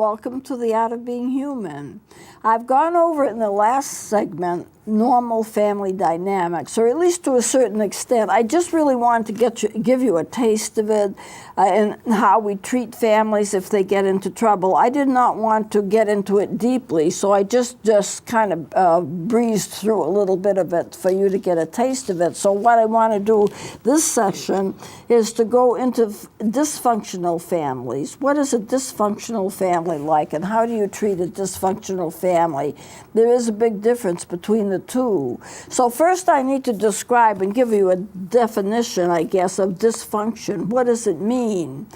welcome to the Art of Being Human. I've gone over in the last segment normal family dynamics, or at least to a certain extent. I just really wanted to give you a taste of it and how we treat families if they get into trouble. I did not want to get into it deeply, so I just kind of breezed through a little bit of it for you to get a taste of it. So what I want to do this session is to go into dysfunctional families. What is a dysfunctional family like, and how do you treat a dysfunctional family? There is a big difference between the two. So first I need to describe and give you a definition, I guess, of dysfunction. What does it mean?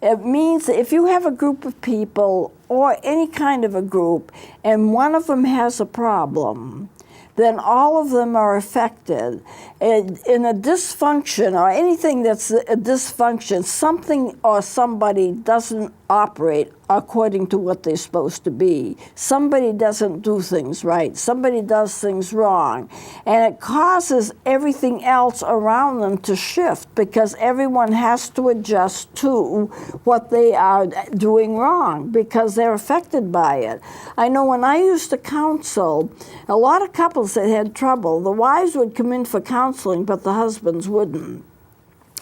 It means that if you have a group of people, or any kind of a group, and one of them has a problem, then all of them are affected. In a dysfunction, or anything that's a dysfunction, something or somebody doesn't operate according to what they're supposed to be. Somebody doesn't do things right. Somebody does things wrong. And it causes everything else around them to shift, because everyone has to adjust to what they are doing wrong, because they're affected by it. I know when I used to counsel, a lot of couples that had trouble, the wives would come in for counseling, but the husbands wouldn't.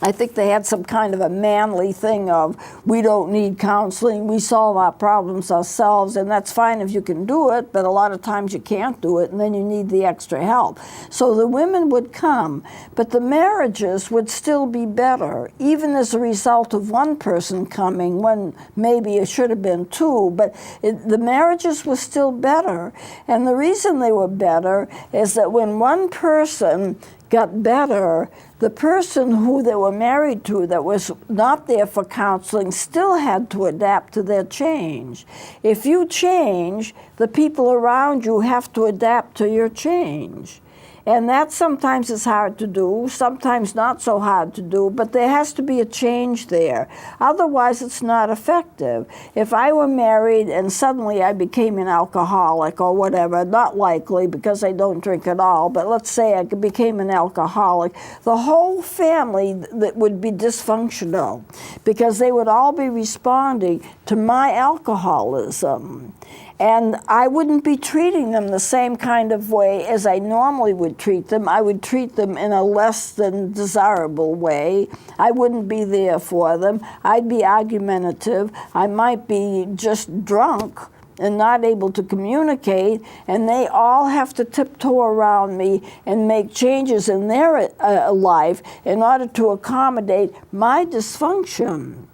I think they had some kind of a manly thing of, we don't need counseling, we solve our problems ourselves, and that's fine if you can do it, but a lot of times you can't do it, and then you need the extra help. So the women would come, but the marriages would still be better, even as a result of one person coming, when maybe it should have been two, but the marriages were still better. And the reason they were better is that when one person got better, the person who they were married to that was not there for counseling still had to adapt to their change. If you change, the people around you have to adapt to your change. And that sometimes is hard to do, sometimes not so hard to do, but there has to be a change there. Otherwise, it's not effective. If I were married and suddenly I became an alcoholic or whatever, not likely because I don't drink at all, but let's say I became an alcoholic, the whole family that would be dysfunctional, because they would all be responding to my alcoholism. And I wouldn't be treating them the same kind of way as I normally would treat them. I would treat them in a less than desirable way. I wouldn't be there for them. I'd be argumentative. I might be just drunk and not able to communicate, and they all have to tiptoe around me and make changes in their life in order to accommodate my dysfunction.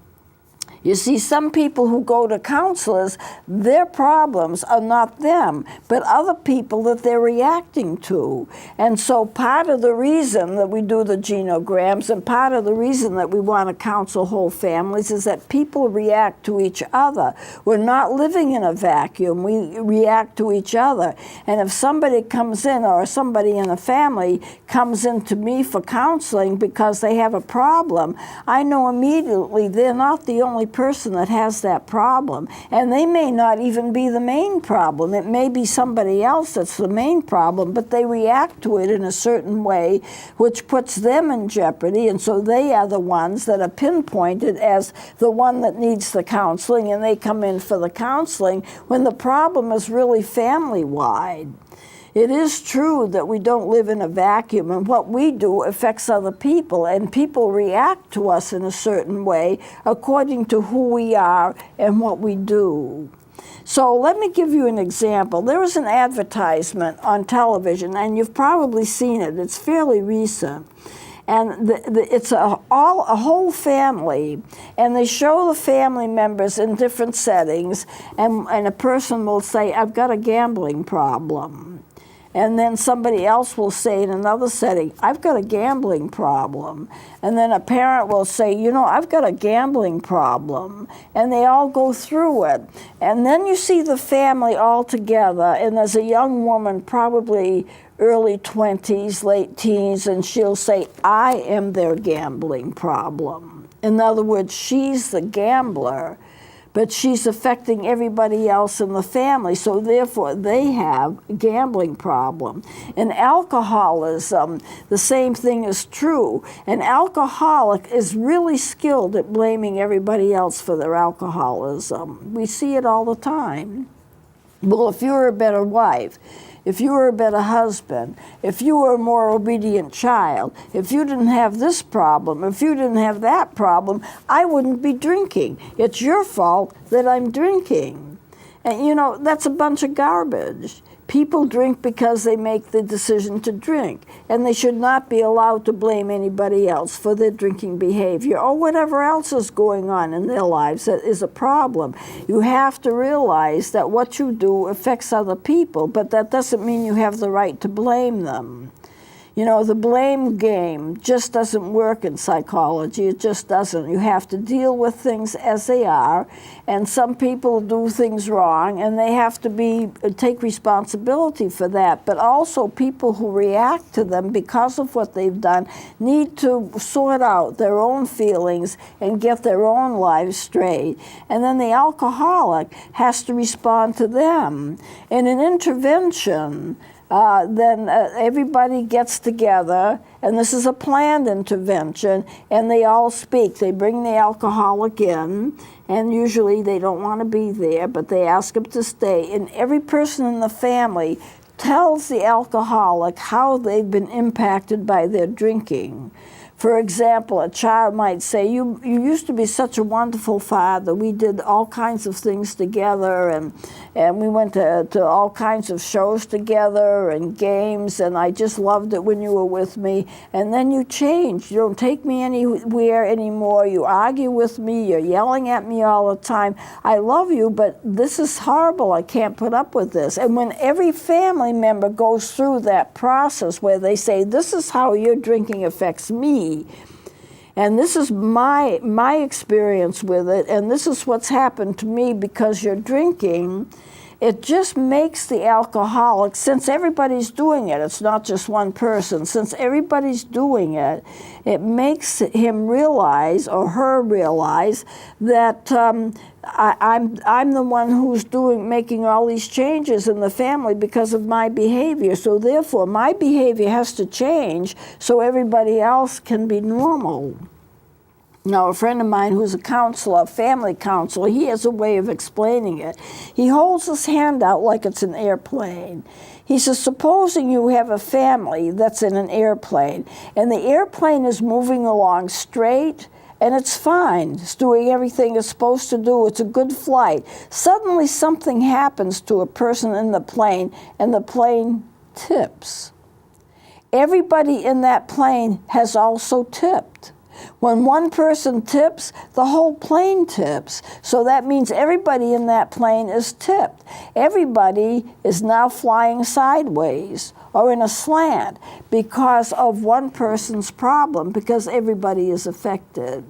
You see, some people who go to counselors, their problems are not them, but other people that they're reacting to. And so part of the reason that we do the genograms, and part of the reason that we want to counsel whole families, is that people react to each other. We're not living in a vacuum. We react to each other. And if somebody comes in, or somebody in a family comes in to me for counseling because they have a problem, I know immediately they're not the only person that has that problem, and they may not even be the main problem. It may be somebody else that's the main problem, but they react to it in a certain way which puts them in jeopardy, and so they are the ones that are pinpointed as the one that needs the counseling, and they come in for the counseling when the problem is really family-wide. It is true that we don't live in a vacuum, and what we do affects other people, and people react to us in a certain way according to who we are and what we do. So let me give you an example. There was an advertisement on television, and you've probably seen it. It's fairly recent. And it's a whole family, and they show the family members in different settings, and a person will say, I've got a gambling problem. And then somebody else will say in another setting, I've got a gambling problem. And then a parent will say, you know, I've got a gambling problem. And they all go through it. And then you see the family all together, and there's a young woman, probably early 20s, late teens, and she'll say, I am their gambling problem. In other words, she's the gambler. but she's affecting everybody else in the family, so therefore they have a gambling problem. In alcoholism, the same thing is true. An alcoholic is really skilled at blaming everybody else for their alcoholism. We see it all the time. Well, if you were a better wife, if you were a better husband, if you were a more obedient child, if you didn't have this problem, if you didn't have that problem, I wouldn't be drinking. It's your fault that I'm drinking. And you know, that's a bunch of garbage. People drink because they make the decision to drink, and they should not be allowed to blame anybody else for their drinking behavior or whatever else is going on in their lives that is a problem. You have to realize that what you do affects other people, but that doesn't mean you have the right to blame them. You know, the blame game just doesn't work in psychology. It just doesn't. You have to deal with things as they are, and some people do things wrong, and they have to take responsibility for that. But also people who react to them because of what they've done need to sort out their own feelings and get their own lives straight. And then the alcoholic has to respond to them. In an intervention, then everybody gets together, and this is a planned intervention, and they all speak. They bring the alcoholic in, and usually they don't want to be there, but they ask him to stay. And every person in the family tells the alcoholic how they've been impacted by their drinking. For example, a child might say, you used to be such a wonderful father. We did all kinds of things together, and we went to all kinds of shows together and games, and I just loved it when you were with me. And then you changed. You don't take me anywhere anymore. You argue with me. You're yelling at me all the time. I love you, but this is horrible. I can't put up with this. And when every family member goes through that process where they say, this is how your drinking affects me, and this is my experience with it, and this is what's happened to me because you're drinking, it just makes the alcoholic, since everybody's doing it, it's not just one person, since everybody's doing it, it makes him realize, or her realize, that I'm the one who's making all these changes in the family because of my behavior. So therefore, my behavior has to change so everybody else can be normal. Now, a friend of mine who's a counselor, a family counselor, he has a way of explaining it. He holds his hand out like it's an airplane. He says, supposing you have a family that's in an airplane, and the airplane is moving along straight, and it's fine. It's doing everything it's supposed to do. It's a good flight. Suddenly something happens to a person in the plane, and the plane tips. Everybody in that plane has also tipped. When one person tips, the whole plane tips. So that means everybody in that plane is tipped. Everybody is now flying sideways or in a slant because of one person's problem, because everybody is affected.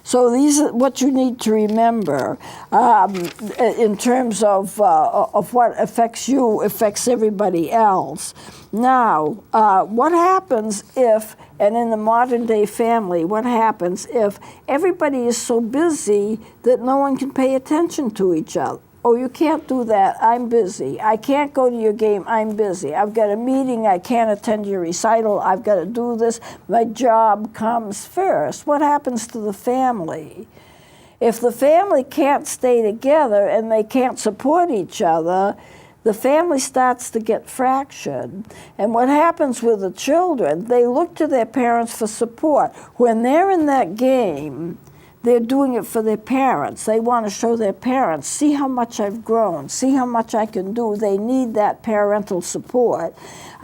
So these are what you need to remember in terms of what affects you, affects everybody else. Now, what happens if, and in the modern day family, what happens if everybody is so busy that no one can pay attention to each other? Oh, you can't do that. I'm busy. I can't go to your game. I'm busy. I've got a meeting. I can't attend your recital. I've got to do this. My job comes first. What happens to the family? If the family can't stay together and they can't support each other, the family starts to get fractured. And what happens with the children, they look to their parents for support. When they're in that game, they're doing it for their parents. They want to show their parents, see how much I've grown, see how much I can do. They need that parental support.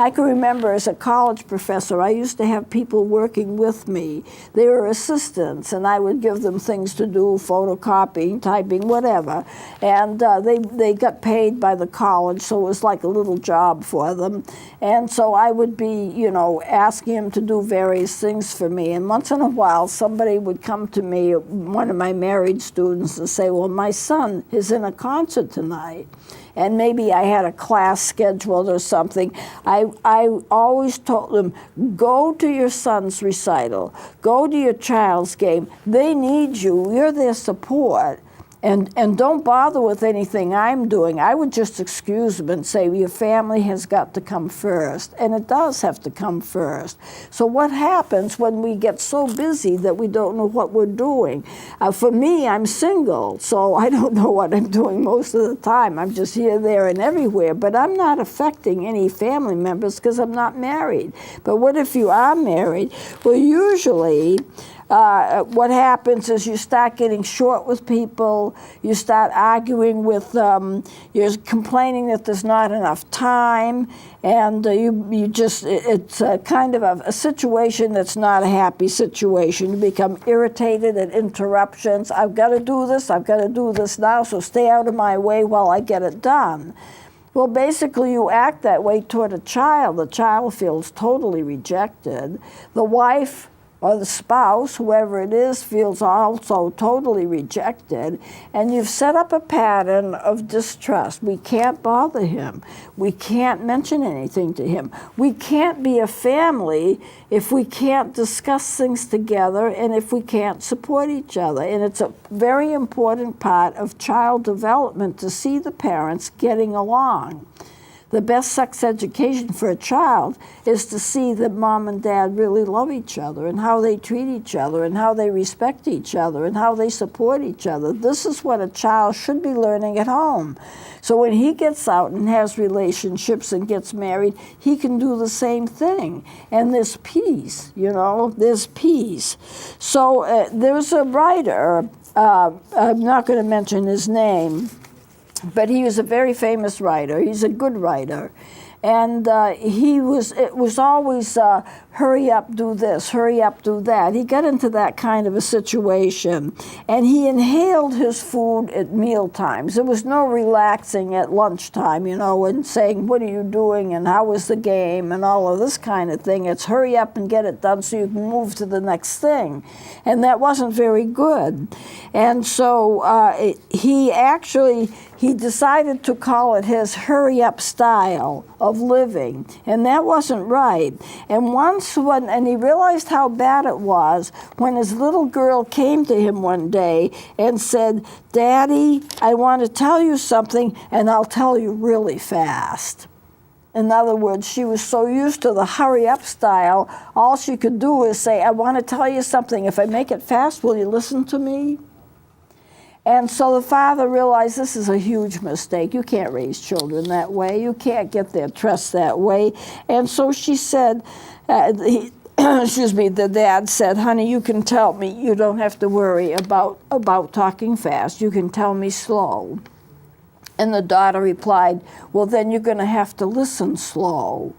I can remember as a college professor, I used to have people working with me. They were assistants, and I would give them things to do, photocopying, typing, whatever. And they got paid by the college, so it was like a little job for them. And so I would be, asking them to do various things for me. And once in a while, somebody would come to me, one of my married students, and say, well, my son is in a concert tonight. And maybe I had a class scheduled or something. I always told them, go to your son's recital. Go to your child's game. They need you. You're their support. And don't bother with anything I'm doing. I would just excuse them and say, your family has got to come first. And it does have to come first. So what happens when we get so busy that we don't know what we're doing? For me, I'm single, so I don't know what I'm doing most of the time. I'm just here, there, and everywhere. But I'm not affecting any family members because I'm not married. But what if you are married? Well, usually, what happens is you start getting short with people, you start arguing with them, you're complaining that there's not enough time, and it's a kind of a situation that's not a happy situation. You become irritated at interruptions. I've got to do this now, so stay out of my way while I get it done. Well, basically, you act that way toward a child. The child feels totally rejected. The wife or the spouse, whoever it is, feels also totally rejected, and you've set up a pattern of distrust. We can't bother him. We can't mention anything to him. We can't be a family if we can't discuss things together and if we can't support each other. And it's a very important part of child development to see the parents getting along. The best sex education for a child is to see that mom and dad really love each other and how they treat each other and how they respect each other and how they support each other. This is what a child should be learning at home. So when he gets out and has relationships and gets married, he can do the same thing. And there's peace, there's peace. So there's a writer, I'm not going to mention his name, but he was a very famous writer. He's a good writer. And it was always, hurry up, do this, hurry up, do that. He got into that kind of a situation. And he inhaled his food at meal times. There was no relaxing at lunchtime, and saying, what are you doing, and how was the game, and all of this kind of thing. It's hurry up and get it done so you can move to the next thing. And that wasn't very good. And so he decided to call it his hurry-up style of living, and that wasn't right. And and he realized how bad it was when his little girl came to him one day and said, Daddy, I want to tell you something, and I'll tell you really fast. In other words, she was so used to the hurry-up style, all she could do is say, I want to tell you something. If I make it fast, will you listen to me? And so the father realized this is a huge mistake. You can't raise children that way. You can't get their trust that way. And so she said, the dad said, honey, you can tell me. You don't have to worry about talking fast. You can tell me slow. And the daughter replied, well, then you're going to have to listen slow.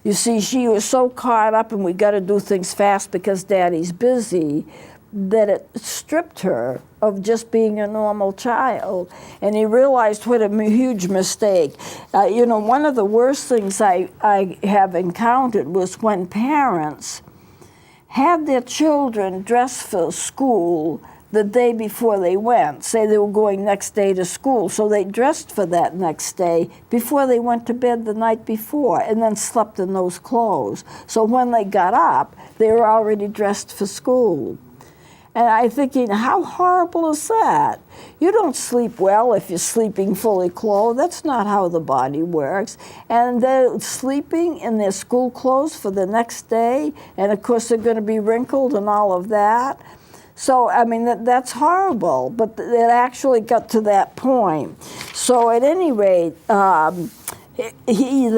You see, she was so caught up and we got to do things fast because Daddy's busy, that it stripped her of just being a normal child. And he realized what a huge mistake. One of the worst things I have encountered was when parents had their children dressed for school the day before they went. Say they were going next day to school, so they dressed for that next day before they went to bed the night before and then slept in those clothes. So when they got up, they were already dressed for school. And I'm thinking, how horrible is that? You don't sleep well if you're sleeping fully clothed. That's not how the body works. And they're sleeping in their school clothes for the next day, and of course they're going to be wrinkled and all of that. So, that's horrible, but it actually got to that point. So at any rate, the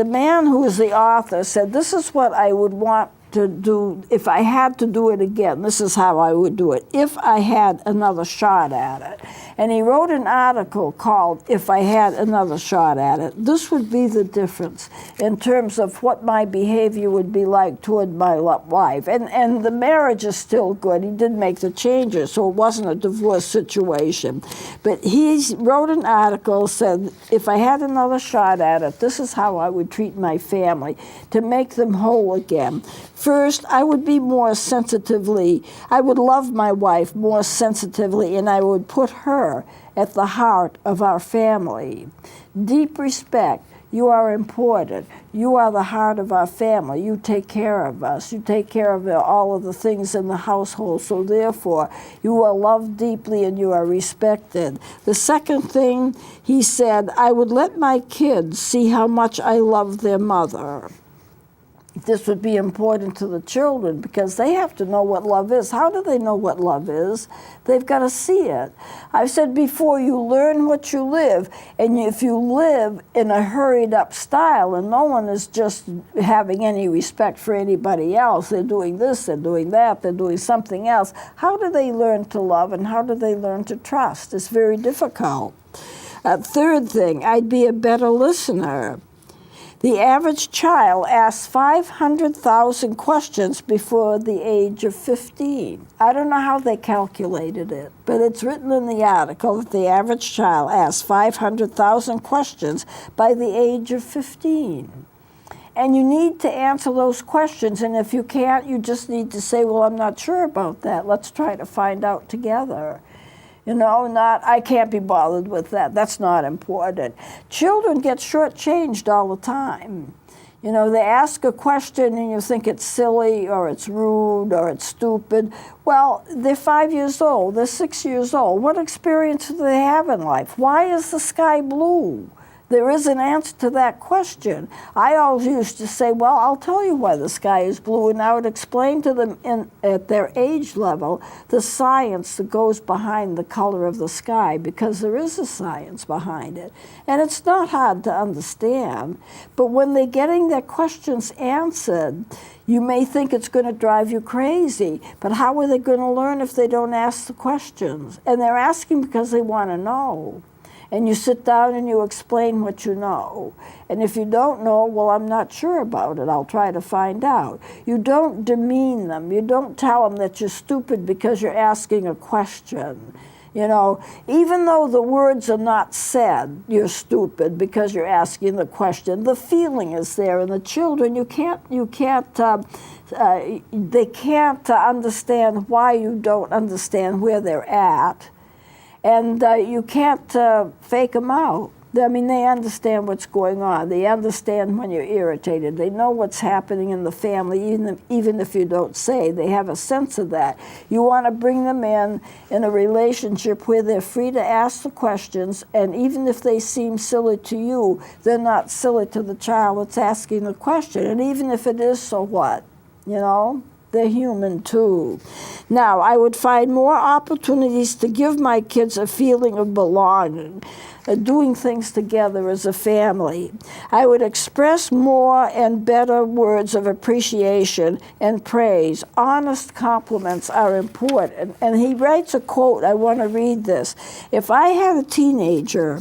man who was the author said, this is what I would want to do if I had to do it again. This is how I would do it if I had another shot at it. And he wrote an article called If I Had Another Shot at It. This would be the difference in terms of what my behavior would be like toward my wife. And the marriage is still good. He did make the changes, so it wasn't a divorce situation. But he wrote an article, said, if I had another shot at it, this is how I would treat my family to make them whole again. First, I would love my wife more sensitively, and I would put her at the heart of our family. Deep respect. You are important. You are the heart of our family. You take care of us. You take care of all of the things in the household. So therefore, you are loved deeply and you are respected. The second thing he said, I would let my kids see how much I love their mother. This would be important to the children because they have to know what love is. How do they know what love is? They've got to see it. I've said before, you learn what you live. And if you live in a hurried up style and no one is just having any respect for anybody else, they're doing this, they're doing that, they're doing something else, how do they learn to love and how do they learn to trust? It's very difficult. Third thing, I'd be a better listener. The average child asks 500,000 questions before the age of 15. I don't know how they calculated it, but it's written in the article that the average child asks 500,000 questions by the age of 15. And you need to answer those questions, and if you can't, you just need to say, well, I'm not sure about that. Let's try to find out together. You know, not, I can't be bothered with that. That's not important. Children get shortchanged all the time. You know, they ask a question and you think it's silly or it's rude or it's stupid. Well, they're 5 years old, they're 6 years old. What experience do they have in life? Why is the sky blue? There is an answer to that question. I always used to say, well, I'll tell you why the sky is blue, and I would explain to them at their age level the science that goes behind the color of the sky, because there is a science behind it. And it's not hard to understand, but when they're getting their questions answered, you may think it's going to drive you crazy, but how are they going to learn if they don't ask the questions? And they're asking because they want to know. And you sit down and you explain what you know. And if you don't know, well, I'm not sure about it. I'll try to find out. You don't demean them. You don't tell them that you're stupid because you're asking a question. You know, even though the words are not said, you're stupid because you're asking the question, the feeling is there. And the children, they can't understand why you don't understand where they're at. And you can't fake them out. I mean, they understand what's going on. They understand when you're irritated. They know what's happening in the family, even if you don't say. They have a sense of that. You want to bring them in a relationship where they're free to ask the questions, and even if they seem silly to you, they're not silly to the child that's asking the question. And even if it is, so what? You know? They're human too. Now, I would find more opportunities to give my kids a feeling of belonging, doing things together as a family. I would express more and better words of appreciation and praise. Honest compliments are important. And he writes a quote, I want to read this. If I had a teenager,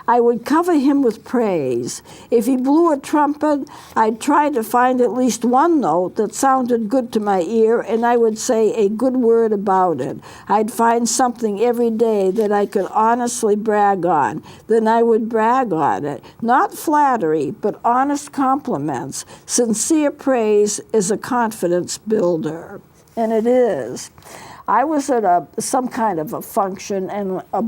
I would cover him with praise. If he blew a trumpet, I'd try to find at least one note that sounded good to my ear, and I would say a good word about it. I'd find something every day that I could honestly brag on. Then I would brag on it. Not flattery, but honest compliments. Sincere praise is a confidence builder. And it is. I was at some kind of a function, and a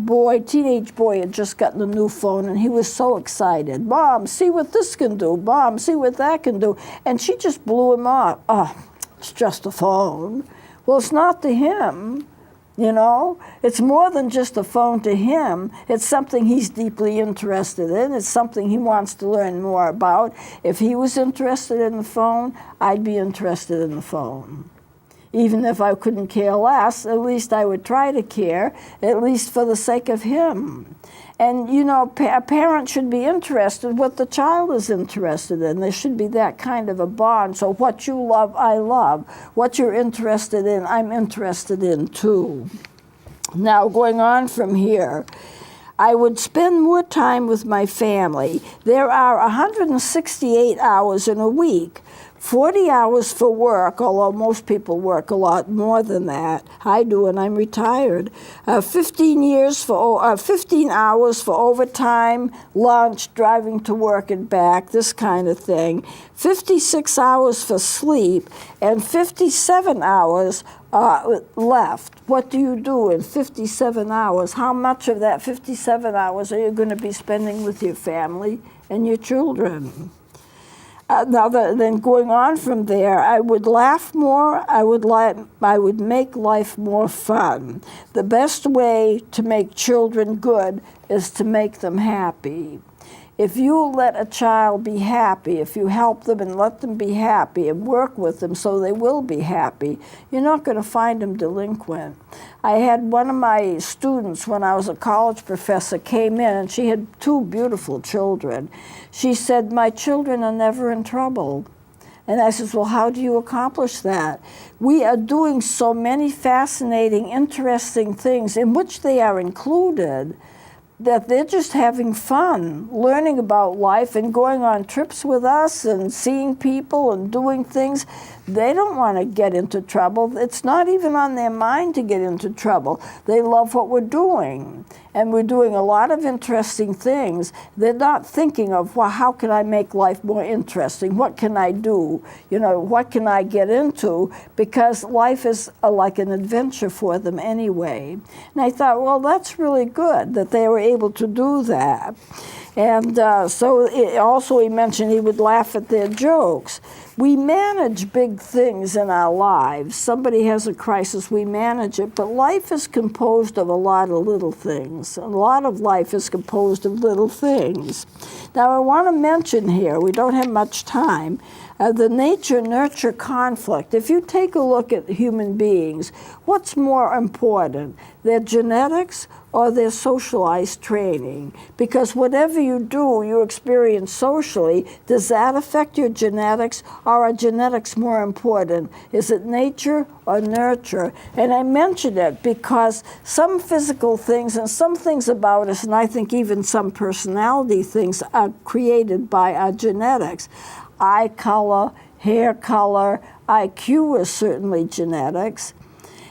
teenage boy had just gotten a new phone, and he was so excited. Mom, see what this can do. Mom, see what that can do. And she just blew him off. Oh, it's just a phone. Well, it's not to him, you know. It's more than just a phone to him. It's something he's deeply interested in. It's something he wants to learn more about. If he was interested in the phone, I'd be interested in the phone. Even if I couldn't care less, at least I would try to care, at least for the sake of him. And, you know, a parent should be interested in what the child is interested in. There should be that kind of a bond. So what you love, I love. What you're interested in, I'm interested in too. Now, going on from here, I would spend more time with my family. There are 168 hours in a week. 40 hours for work, although most people work a lot more than that. I do, and I'm retired. 15 hours for overtime, lunch, driving to work and back, this kind of thing. 56 hours for sleep, and 57 hours left. What do you do in 57 hours? How much of that 57 hours are you going to be spending with your family and your children. Then going on from there, I would laugh more, I would make life more fun. The best way to make children good is to make them happy. If you let a child be happy, if you help them and let them be happy and work with them so they will be happy, you're not going to find them delinquent. I had one of my students when I was a college professor came in, and she had 2 beautiful children. She said, "My children are never in trouble." And I said, "Well, how do you accomplish that?" We are doing so many fascinating, interesting things in which they are included, that they're just having fun, learning about life and going on trips with us and seeing people and doing things. They don't want to get into trouble. It's not even on their mind to get into trouble. They love what we're doing. And we're doing a lot of interesting things. They're not thinking of, well, how can I make life more interesting? What can I do? You know, what can I get into? Because life is like an adventure for them anyway. And I thought, well, that's really good that they were able to do that. And also he mentioned he would laugh at their jokes. We manage big things in our lives. Somebody has a crisis, we manage it, but life is composed of a lot of little things. A lot of life is composed of little things. Now I want to mention here, we don't have much time, the nature-nurture conflict. If you take a look at human beings, what's more important, their genetics or their socialized training? Because whatever you do, you experience socially. Does that affect your genetics, or are genetics more important? Is it nature or nurture? And I mention it because some physical things and some things about us, and I think even some personality things, are created by our genetics. Eye color, hair color, IQ is certainly genetics.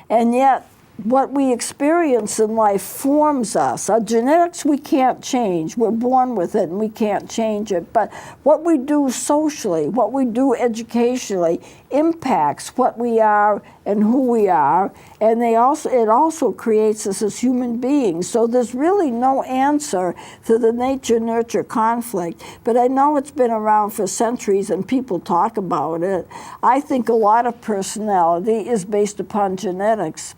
And yet, what we experience in life forms us. Our genetics we can't change. We're born with it and we can't change it. But what we do socially, what we do educationally, impacts what we are and who we are. And it also creates us as human beings. So there's really no answer to the nature-nurture conflict. But I know it's been around for centuries and people talk about it. I think a lot of personality is based upon genetics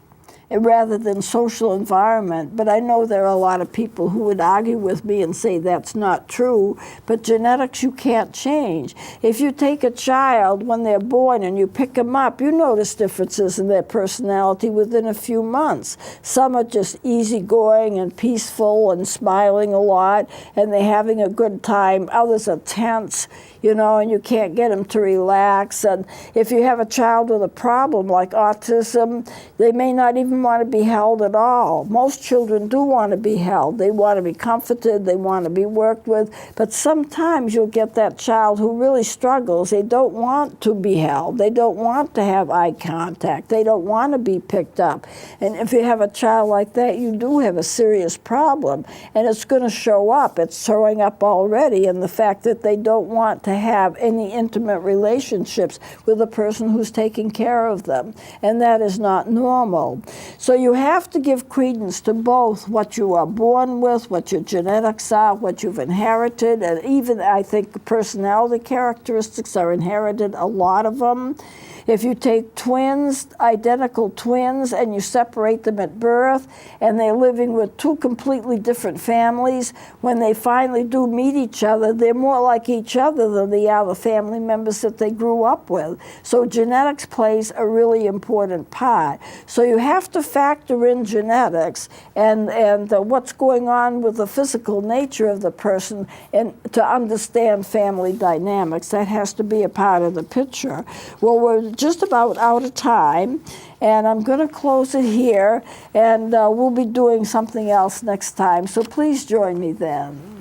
rather than social environment. But I know there are a lot of people who would argue with me and say that's not true. But genetics you can't change. If you take a child when they're born and you pick them up, you notice differences in their personality within a few months. Some are just easygoing and peaceful and smiling a lot and they're having a good time. Others are tense, you know, and you can't get them to relax. And if you have a child with a problem like autism, they may not even want to be held at all. Most children do want to be held. They want to be comforted. They want to be worked with. But sometimes you'll get that child who really struggles. They don't want to be held. They don't want to have eye contact. They don't want to be picked up. And if you have a child like that, you do have a serious problem. And it's going to show up. It's showing up already in the fact that they don't want to have any intimate relationships with the person who's taking care of them. And that is not normal. So you have to give credence to both what you are born with, what your genetics are, what you've inherited, and even I think personality characteristics are inherited, a lot of them. If you take twins, identical twins, and you separate them at birth, and they're living with 2 completely different families, when they finally do meet each other, they're more like each other than they are the family members that they grew up with. So genetics plays a really important part. So you have to factor in genetics and what's going on with the physical nature of the person and to understand family dynamics. That has to be a part of the picture. Well, we're just about out of time, and I'm going to close it here, and we'll be doing something else next time. So please join me then.